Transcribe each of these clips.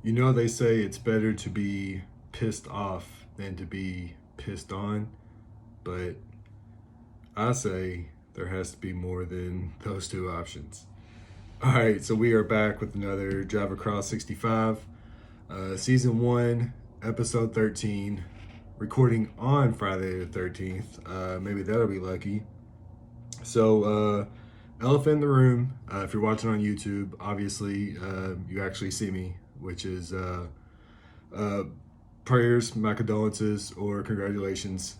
You know, they say it's better to be pissed off than to be pissed on, but I say there has to be more than those two options. All right, so we are back with another Drive Across 65, Season 1, Episode 13, recording on Friday the 13th. Maybe that'll be lucky. So, elephant in the room. If you're watching on YouTube, obviously you actually see me, which is uh, prayers, my condolences, or congratulations,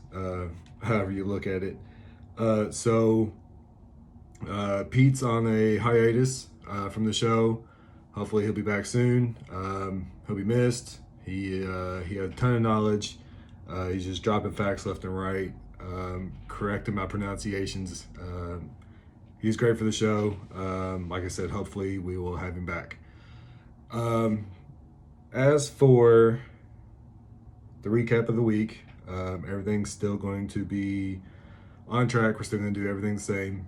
however you look at it. Pete's on a hiatus from the show. Hopefully, he'll be back soon. He'll be missed. He had a ton of knowledge. He's just dropping facts left and right, correcting my pronunciations. He's great for the show. Like I said, hopefully we will have him back. As for the recap of the week, everything's still going to be on track. We're still going to do everything the same.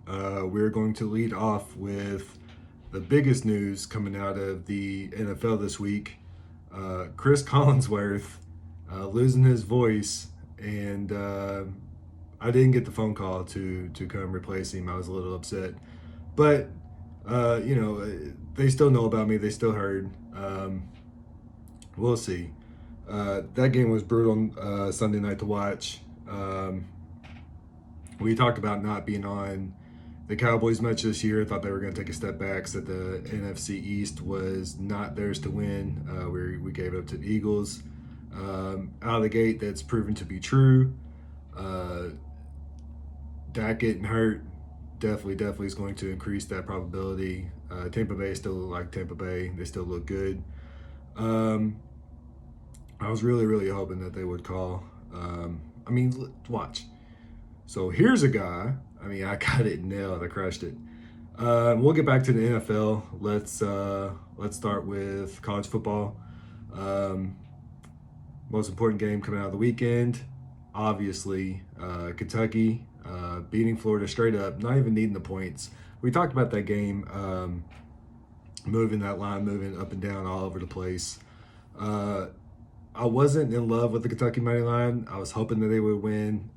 We're going to lead off with the biggest news coming out of the NFL this week. Chris Collinsworth losing his voice, and I didn't get the phone call to come replace him. I was a little upset, but they still know about me. They still heard. We'll see. That game was brutal Sunday night to watch. We talked about not being on the Cowboys much this year. Thought they were going to take a step back. Said the NFC East was not theirs to win. We gave it up to the Eagles. Out of the gate, that's proven to be true. Dak getting hurt definitely is going to increase that probability. Tampa Bay still look like Tampa Bay. They still look good. I was really hoping that they would call. Watch. So here's a guy. I got it nailed. I crushed it. We'll get back to the NFL. Let's start with college football. Most important game coming out of the weekend, obviously, Kentucky beating Florida straight up, not even needing the points. We talked about that game, moving that line, moving up and down all over the place. I wasn't in love with the Kentucky money line. I was hoping that they would win.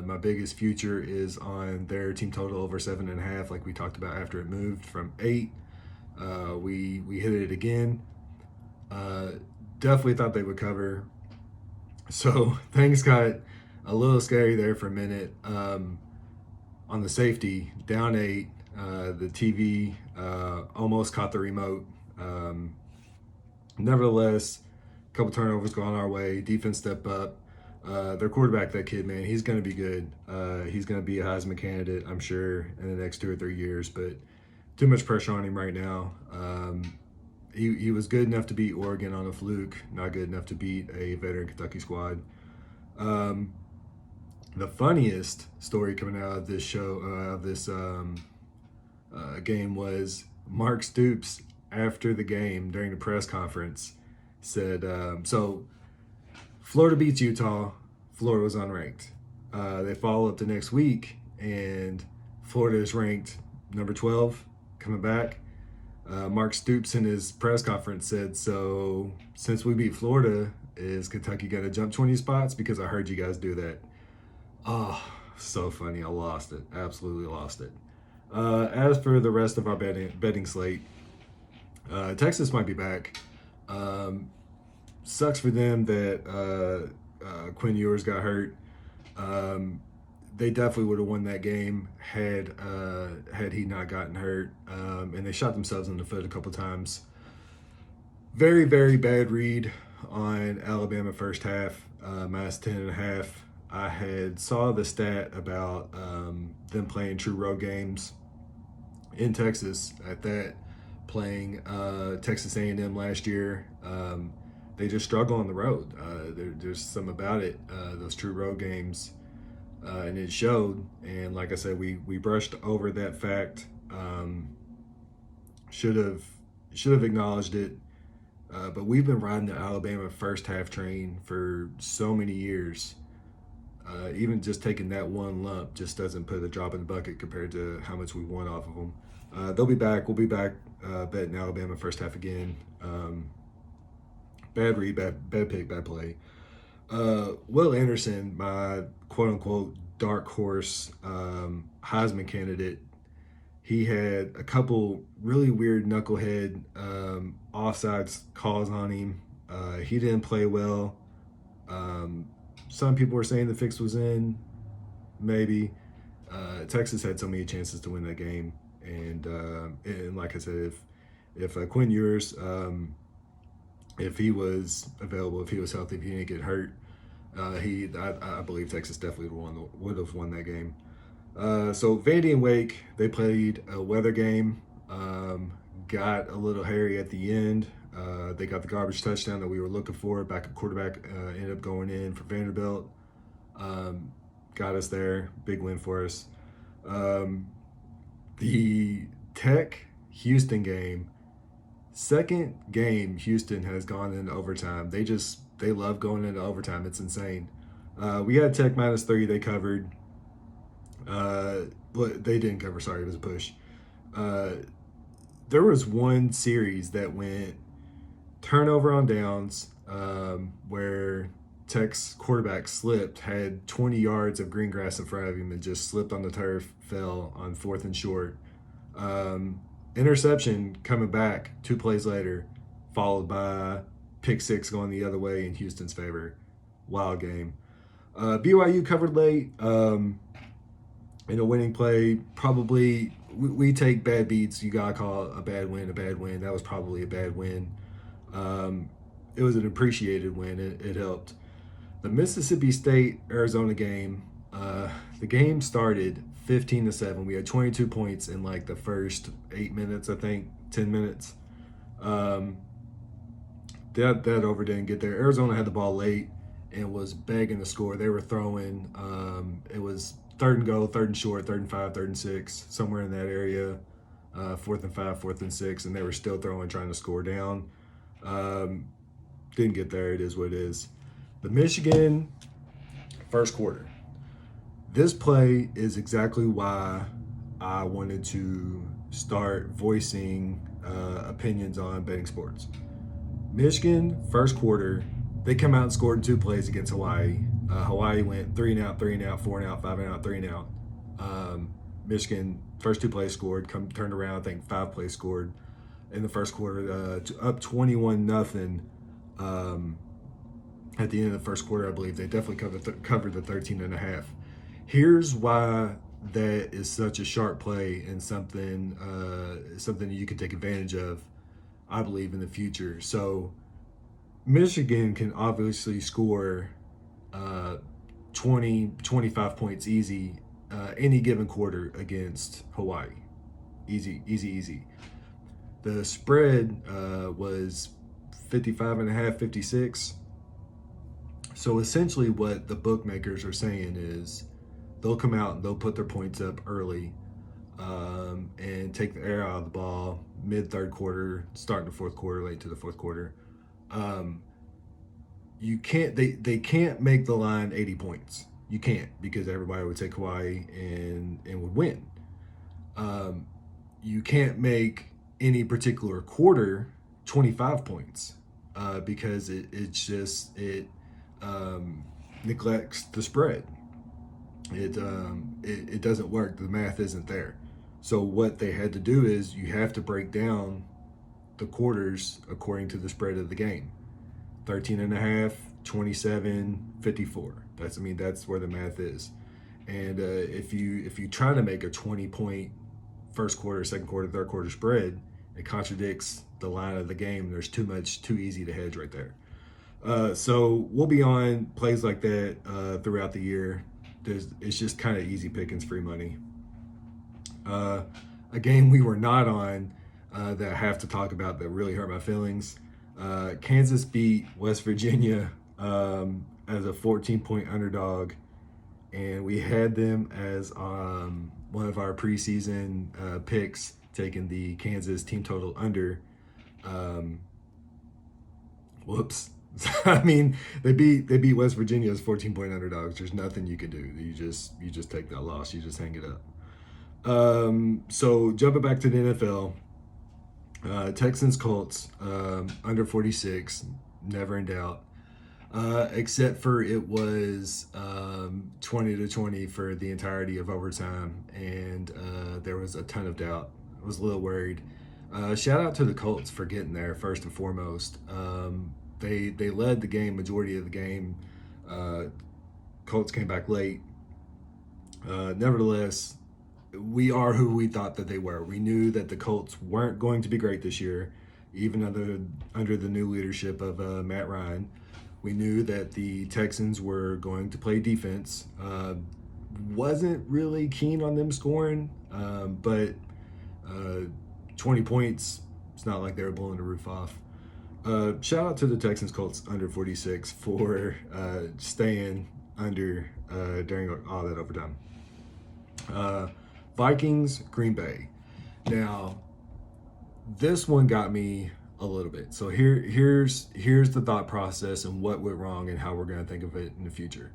My biggest future is on their team total over 7.5, like we talked about after it moved from 8. We hit it again. Definitely thought they would cover. So things got a little scary there for a minute. On the safety, down 8, the TV almost caught the remote. Nevertheless, a couple turnovers going our way. Defense step up. Their quarterback, that kid, man, he's going to be good. He's going to be a Heisman candidate, I'm sure, in the next 2 or 3 years. But too much pressure on him right now. He was good enough to beat Oregon on a fluke, not good enough to beat a veteran Kentucky squad. The funniest story coming out of this game was Mark Stoops after the game during the press conference said, so Florida beats Utah. Florida was unranked. They follow up the next week, and Florida is ranked number 12 coming back. Mark Stoops in his press conference said, so since we beat Florida, is Kentucky going to jump 20 spots? Because I heard you guys do that. Oh, so funny. I lost it. Absolutely lost it. As for the rest of our betting slate, Texas might be back. Sucks for them that Quinn Ewers got hurt. They definitely would have won that game had he not gotten hurt. And they shot themselves in the foot a couple times. Very bad read on Alabama first half, minus 10.5. I had saw the stat about them playing true road games in Texas at that, playing Texas A&M last year. They just struggle on the road. There's some about it, those true road games, and it showed. And like I said, we brushed over that fact. Should have acknowledged it. But we've been riding the Alabama first half train for so many years. Even just taking that one lump just doesn't put a drop in the bucket compared to how much we won off of them. They'll be back. We'll be back betting Alabama first half again. Bad read, bad pick, bad play. Will Anderson, my quote unquote dark horse Heisman candidate, he had a couple really weird knucklehead offsides calls on him. He didn't play well. Some people were saying the fix was in, maybe. Texas had so many chances to win that game, and like I said, if Quinn Ewers, if he was available, if he was healthy, if he didn't get hurt, I believe Texas definitely would have won that game. So Vandy and Wake, they played a weather game. Got a little hairy at the end. They got the garbage touchdown that we were looking for. Backup quarterback ended up going in for Vanderbilt. Got us there. Big win for us. The Tech Houston game, second game Houston has gone into overtime. They love going into overtime. It's insane. We had Tech -3. They covered. But they didn't cover. Sorry, it was a push. There was one series that went turnover on downs where Tech's quarterback slipped, had 20 yards of green grass in front of him and just slipped on the turf, fell on 4th and short. Interception coming back 2 plays later, followed by pick 6 going the other way in Houston's favor. Wild game. BYU covered late in a winning play. Probably we take bad beats. You gotta call a bad win a bad win. That was probably a bad win. It was an appreciated win. It helped. The Mississippi State Arizona game. The game started 15-7. We had 22 points in like the first 8 minutes, I think, 10 minutes. That over didn't get there. Arizona had the ball late and was begging to score. They were throwing. It was 3rd and go, 3rd and short, 3rd and 5, 3rd and 6, somewhere in that area. 4th and 5, 4th and 6, and they were still throwing, trying to score down. Didn't get there. It is what it is. The Michigan first quarter. This play is exactly why I wanted to start voicing opinions on betting sports. Michigan first quarter, they come out and scored 2 plays against Hawaii. Hawaii went 3 and out, 3 and out, 4 and out, 5 and out, 3 and out. Michigan first 2 plays scored, turned around. I think 5 plays scored in the first quarter, up 21-0. At the end of the first quarter, I believe they definitely covered the 13.5. Here's why that is such a sharp play and something you can take advantage of, I believe, in the future. So Michigan can obviously score 20, 25 points easy any given quarter against Hawaii. Easy. The spread was 55.5, 56. So essentially what the bookmakers are saying is they'll come out and they'll put their points up early and take the air out of the ball mid-3rd quarter, starting the 4th quarter, late to the 4th quarter. You can't. They can't make the line 80 points. You can't, because everybody would take Hawaii and would win. You can't make any particular quarter 25 points because it neglects the spread. It doesn't work. The math isn't there. So what they had to do is you have to break down the quarters according to the spread of the game. 13.5, 27, 54. That's where the math is. And if you try to make a 20-point first quarter, 2nd quarter, 3rd quarter spread, it contradicts the line of the game. There's too easy to hedge right there. So we'll be on plays like that throughout the year. It's just kind of easy pickings, free money. A game we were not on that I have to talk about that really hurt my feelings. Kansas beat West Virginia as a 14-point underdog, and we had them as one of our preseason picks, taking the Kansas team total under. Whoops. They beat West Virginia as 14-point underdogs. There's nothing you can do. You just take that loss. You just hang it up. So jumping back to the NFL, Texans Colts under 46, never in doubt. Except for it was 20-20 for the entirety of overtime, and there was a ton of doubt. I was a little worried. Shout out to the Colts for getting there first and foremost. They led the game majority of the game. Uh, Colts came back late. Nevertheless, we are who we thought that they were. We knew that the Colts weren't going to be great this year, even under the new leadership of Matt Ryan. We knew that the Texans were going to play defense. Wasn't really keen on them scoring, but 20 points, it's not like they were blowing the roof off. Shout out to the Texans Colts under 46 for staying under during all that overtime. Vikings, Green Bay. Now, this one got me a little bit. So here's the thought process and what went wrong and how we're going to think of it in the future.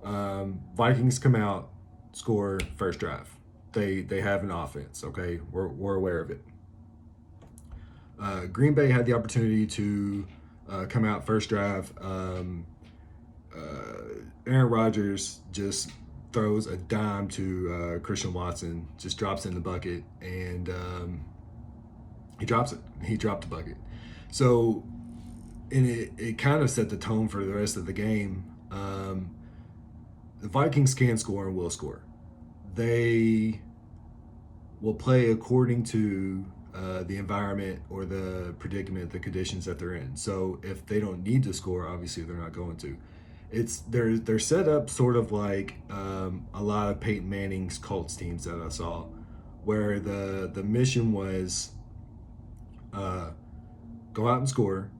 Vikings come out, score first drive. They have an offense. Okay, we're aware of it. Green Bay had the opportunity to come out first drive. Aaron Rodgers just throws a dime to Christian Watson, just drops in the bucket, and he drops it. He dropped the bucket. So, and it kind of set the tone for the rest of the game. The Vikings can score and will score. They will play according to the environment or the predicament, the conditions that they're in. So if they don't need to score, obviously they're not going to. They're set up sort of like a lot of Peyton Manning's Colts teams that I saw, where the mission was go out and score,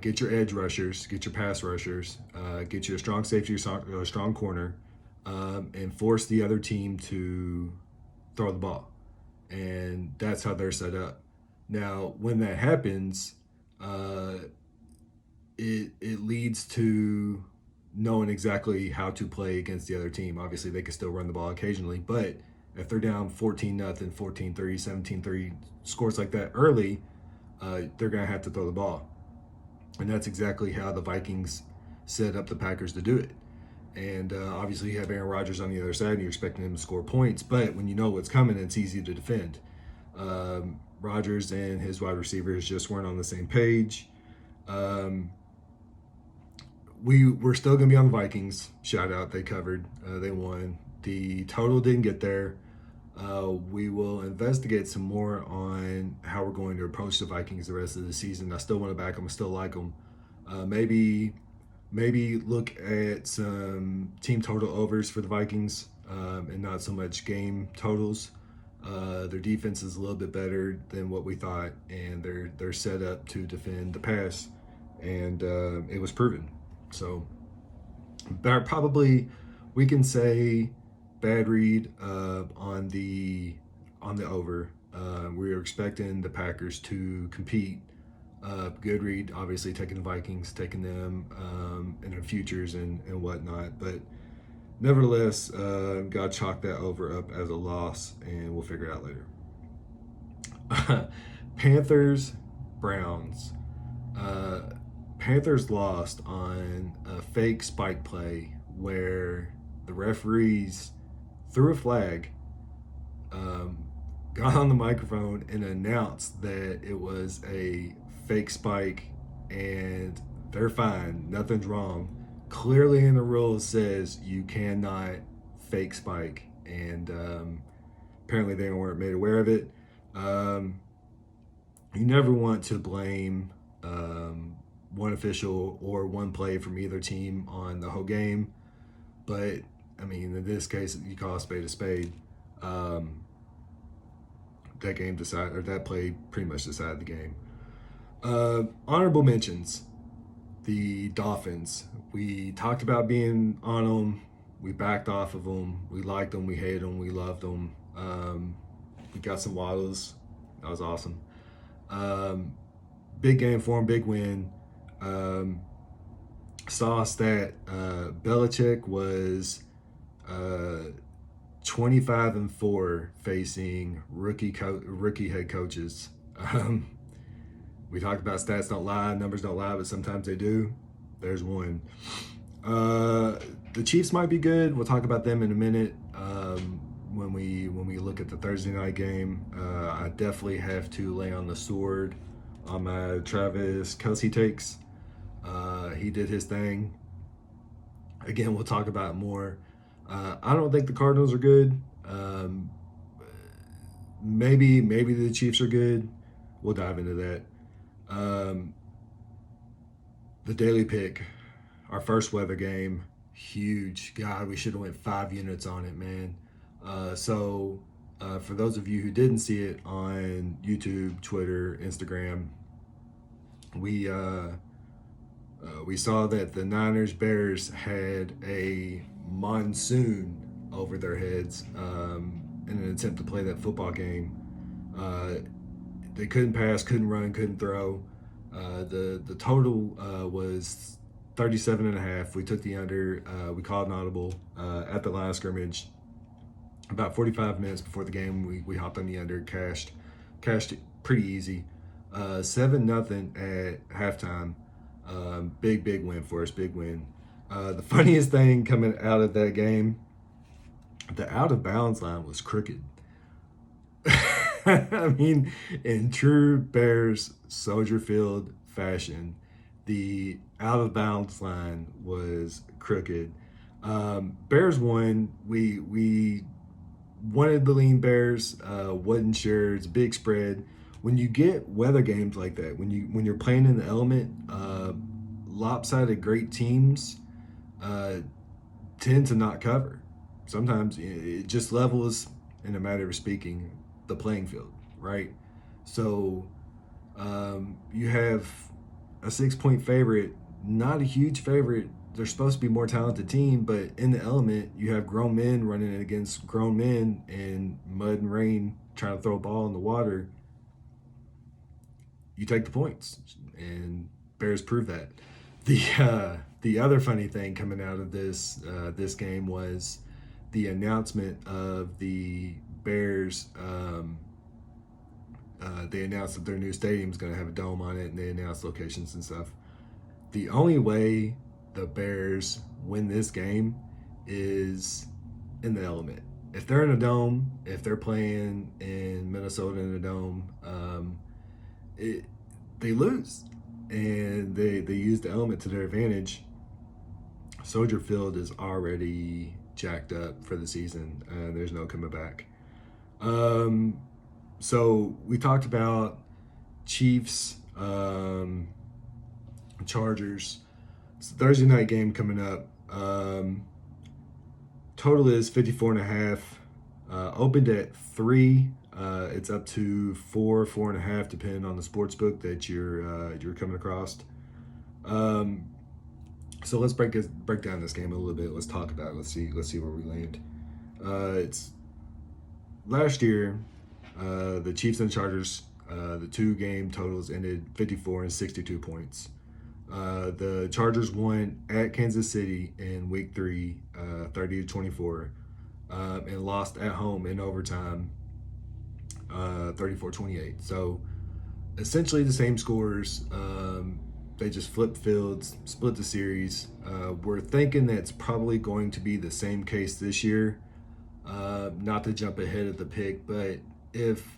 get your edge rushers, get your pass rushers, get you a strong safety, a strong corner, and force the other team to throw the ball. And that's how they're set up. Now, when that happens, it leads to knowing exactly how to play against the other team. Obviously, they can still run the ball occasionally, but if they're down 14-0, 14-3, 17-3, scores like that early, they're going to have to throw the ball. And that's exactly how the Vikings set up the Packers to do it. And obviously, you have Aaron Rodgers on the other side, and you're expecting him to score points. But when you know what's coming, it's easy to defend. Rodgers and his wide receivers just weren't on the same page. We're still going to be on the Vikings. Shout out, they covered. They won. The total didn't get there. We will investigate some more on how we're going to approach the Vikings the rest of the season. I still want to back them. I still like them. Maybe look at some team total overs for the Vikings and not so much game totals. Their defense is a little bit better than what we thought, and they're set up to defend the pass, and it was proven. So, probably we can say bad read on the over. We are expecting the Packers to compete. Good read, obviously taking the Vikings, taking them in their futures and whatnot. But nevertheless, got to chalk that over up as a loss, and we'll figure it out later. Panthers, Browns. Panthers lost on a fake spike play where the referees threw a flag, got on the microphone and announced that it was a fake spike and they're fine, nothing's wrong. Clearly in the rules says you cannot fake spike, and apparently they weren't made aware of it. You never want to blame one official or one play from either team on the whole game, but I mean, in this case, you call a spade. That game decided, or that play pretty much decided the game. Honorable mentions: the Dolphins. We talked about being on them. We backed off of them. We liked them. We hated them. We loved them. We got some waddles. That was awesome. Big game for them. Big win. Saw a stat. Belichick was 25-4 facing rookie head coaches. We talked about stats don't lie, numbers don't lie, but sometimes they do. There's one. The Chiefs might be good. We'll talk about them in a minute. When we look at the Thursday night game, I definitely have to lay on the sword on my Travis Kelce takes. He did his thing. Again, we'll talk about more. I don't think the Cardinals are good. Maybe the Chiefs are good. We'll dive into that. The daily pick, our first weather game, huge. God, we should have went 5 units on it, man. For those of you who didn't see it on YouTube, Twitter, Instagram, we saw that the Niners Bears had a monsoon over their heads in an attempt to play that football game. They couldn't pass, couldn't run, couldn't throw. The total was 37.5. We took the under. We called an audible at the line of scrimmage. About 45 minutes before the game, we hopped on the under, cashed it pretty easy. 7-0 at halftime. Big win for us, big win. The funniest thing coming out of that game, the out of bounds line was crooked. I mean, in true Bears Soldier Field fashion, the out of bounds line was crooked. Bears won. We wanted the lean Bears. Wasn't sure. It's a big spread. When you get weather games like that, when you're playing in the element, lopsided great teams tend to not cover. Sometimes it just levels, in a matter of speaking, the playing field, right? So you have a 6-point favorite, not a huge favorite. They're supposed to be a more talented team, but in the element, you have grown men running against grown men in mud and rain trying to throw a ball in the water. You take the points, and Bears prove that. The other funny thing coming out of this game was the announcement of the Bears. They announced that their new stadium is going to have a dome on it, and they announced locations and stuff. The only way the Bears win this game is in the element. If they're in a dome, if they're playing in Minnesota in a dome, they lose, and they use the element to their advantage. Soldier Field is already jacked up for the season. There's no coming back. So we talked about Chiefs, Chargers. It's the Thursday night game coming up. Total is 54.5. Opened at 3. It's up to 4.5, depending on the sports book that you're coming across. So let's break down this game a little bit. Let's talk about it. Let's see where we land. It's last year, the Chiefs and Chargers, the 2-game totals ended 54 and 62 points. The Chargers won at Kansas City in Week 3, 30-24, and lost at home in overtime, 34-28. So essentially the same scores. They just flipped fields, split the series. We're thinking that's probably going to be the same case this year. Not to jump ahead of the pick, but if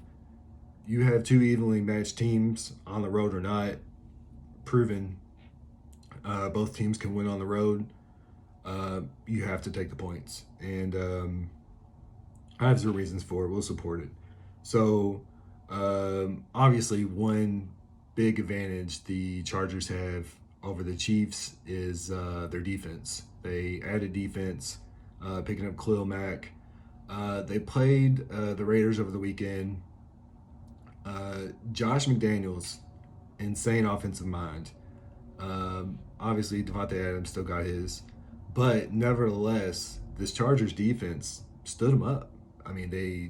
you have 2 evenly matched teams on the road or not, proven both teams can win on the road, you have to take the points. And I have 0 reasons for it. We'll support it. So obviously one big advantage the Chargers have over the Chiefs is their defense. They added defense, picking up Khalil Mack. They played the Raiders over the weekend. Josh McDaniels, insane offensive mind. Obviously, Devontae Adams still got his. But nevertheless, this Chargers defense stood them up. I mean, they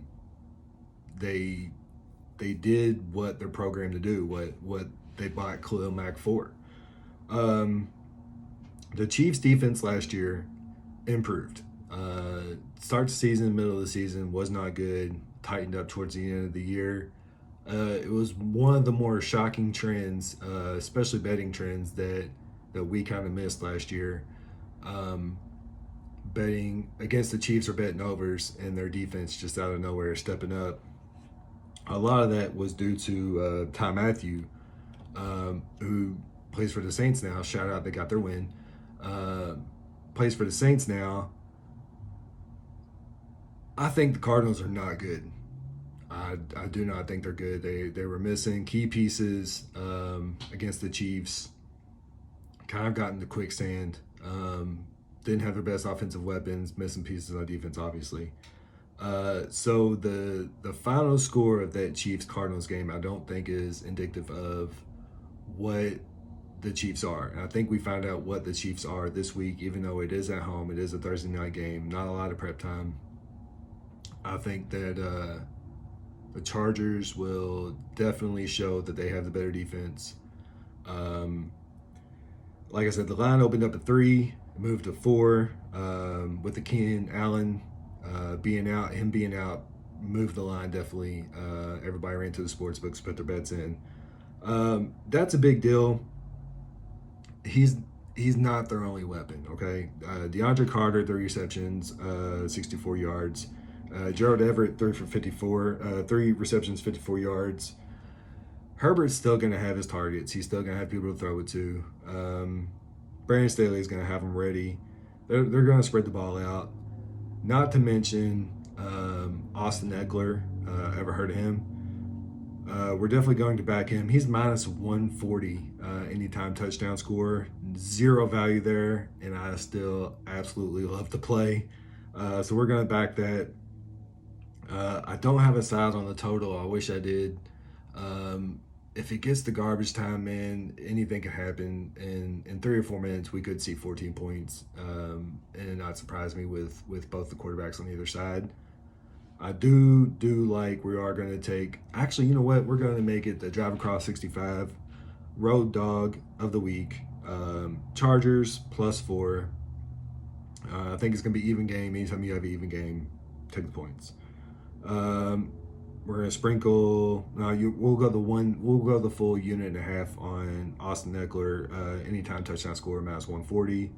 did what they're programmed to do, what they bought Khalil Mack for. The Chiefs' defense last year improved. Start the season, middle of the season was not good. Tightened up towards the end of the year. It was one of the more shocking trends, especially betting trends that we kind of missed last year. Um, Betting against the Chiefs or betting overs, and their defense just out of nowhere stepping up. A lot of that was due to Ty Matthew, who plays for the Saints now. Shout out, they got their win. Uh, Plays for the Saints now. I think the Cardinals are not good. I do not think they're good. They were missing key pieces against the Chiefs. Kind of got into quicksand. Didn't have their best offensive weapons. Missing pieces on defense, obviously. So the final score of that Chiefs Cardinals game, I don't think is indicative of what the Chiefs are. And I think we found out what the Chiefs are this week, even though it is at home. It is a Thursday night game. Not a lot of prep time. I think that the Chargers will definitely show that they have the better defense. Um, like I said, the line opened up at 3, moved to 4 with the Keenan Allen him being out, moved the line definitely. Everybody ran to the sports books, put their bets in. That's a big deal. He's not their only weapon. Okay, DeAndre Carter, 3 receptions, 64 yards. Gerald Everett, 3 for 54, 3 receptions, 54 yards. Herbert's still going to have his targets. He's still going to have people to throw it to. Brandon Staley is going to have them ready. They're going to spread the ball out. Not to mention Austin Eckler. Ever heard of him? We're definitely going to back him. He's minus 140 anytime touchdown score. Zero value there, and I still absolutely love to play. So we're going to back that. I don't have a size on the total. I wish I did. If it gets to garbage time, man, anything can happen. And in 3 or 4 minutes, we could see 14 points, and not surprise me with both the quarterbacks on either side. I do like we are going to take. Actually, you know what? We're going to make it the Drive Across 65 road dog of the week. Chargers +4. I think it's going to be even game. Anytime you have an even game, take the points. We're gonna sprinkle. We'll go the full unit and a half on Austin Eckler. Anytime touchdown score minus 140.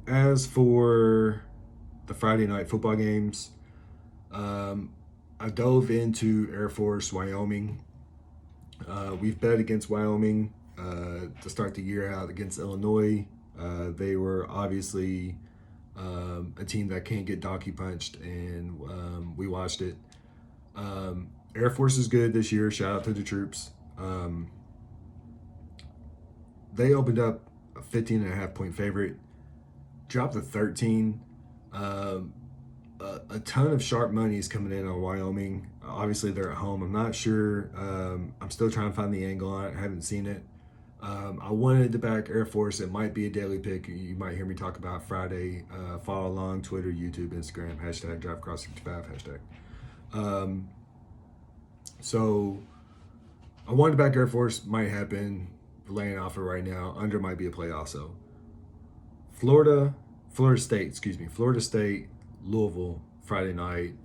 As for the Friday night football games, I dove into Air Force Wyoming. We've bet against Wyoming to start the year out against Illinois. They were obviously a team that can't get donkey punched, and we watched it. Air Force is good this year. Shout out to the troops. They opened up a 15.5 point favorite, dropped to 13. A ton of sharp money is coming in on Wyoming. Obviously, they're at home. I'm not sure. I'm still trying to find the angle on it. I haven't seen it. I wanted to back Air Force. It might be a daily pick. You might hear me talk about Friday. Follow along Twitter, YouTube, Instagram, hashtag DriveAcross65, hashtag. So I wanted to back Air Force. Might happen. Laying off it right now. Under might be a play also. Florida State, Louisville, Friday night.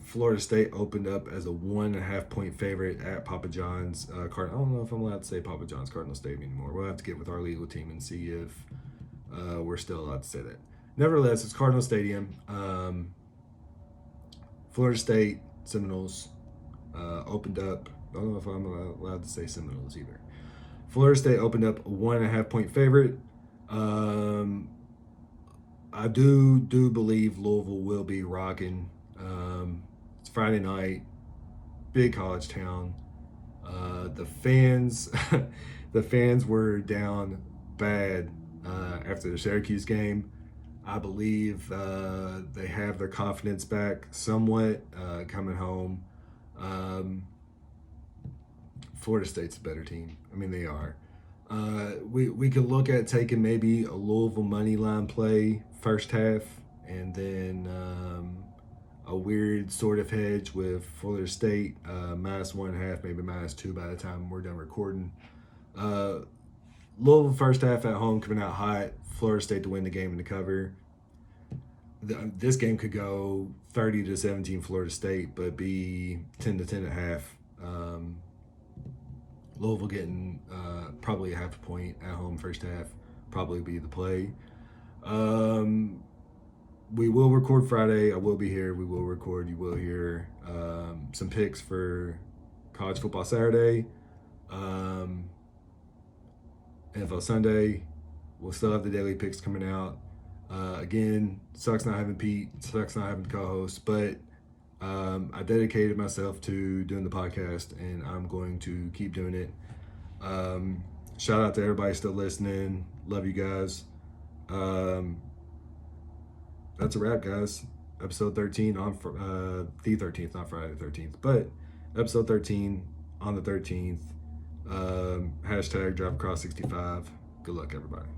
Florida State opened up as a 1.5 point favorite at Papa John's. I don't know if I'm allowed to say Papa John's Cardinal Stadium anymore. We'll have to get with our legal team and see if we're still allowed to say that. Nevertheless, it's Cardinal Stadium. Florida State Seminoles opened up. I don't know if I'm allowed to say Seminoles either. Florida State opened up a 1.5 point favorite. I do believe Louisville will be rocking. It's Friday night, big college town. The fans, the fans were down bad after the Syracuse game. I believe they have their confidence back somewhat coming home. Florida State's a better team. I mean, they are. We could look at taking maybe a Louisville money line play first half, and then a weird sort of hedge with Florida State -1.5, maybe -2 by the time we're done recording. Louisville first half at home coming out hot. Florida State to win the game and to cover. This game could go 30-17 Florida State, but be 10-10 at half. Louisville getting probably a half a point at home first half. Probably be the play. We will record Friday. I will be here. We will record. You will hear some picks for college football Saturday. NFL Sunday. We'll still have the daily picks coming out. Again, sucks not having Pete, sucks not having co-host, but I dedicated myself to doing the podcast, and I'm going to keep doing it. Shout out to everybody still listening. Love you guys. That's a wrap, guys. Episode 13 on the 13th, not Friday the 13th, but episode 13 on the 13th. Hashtag Drive Across 65. Good luck, everybody.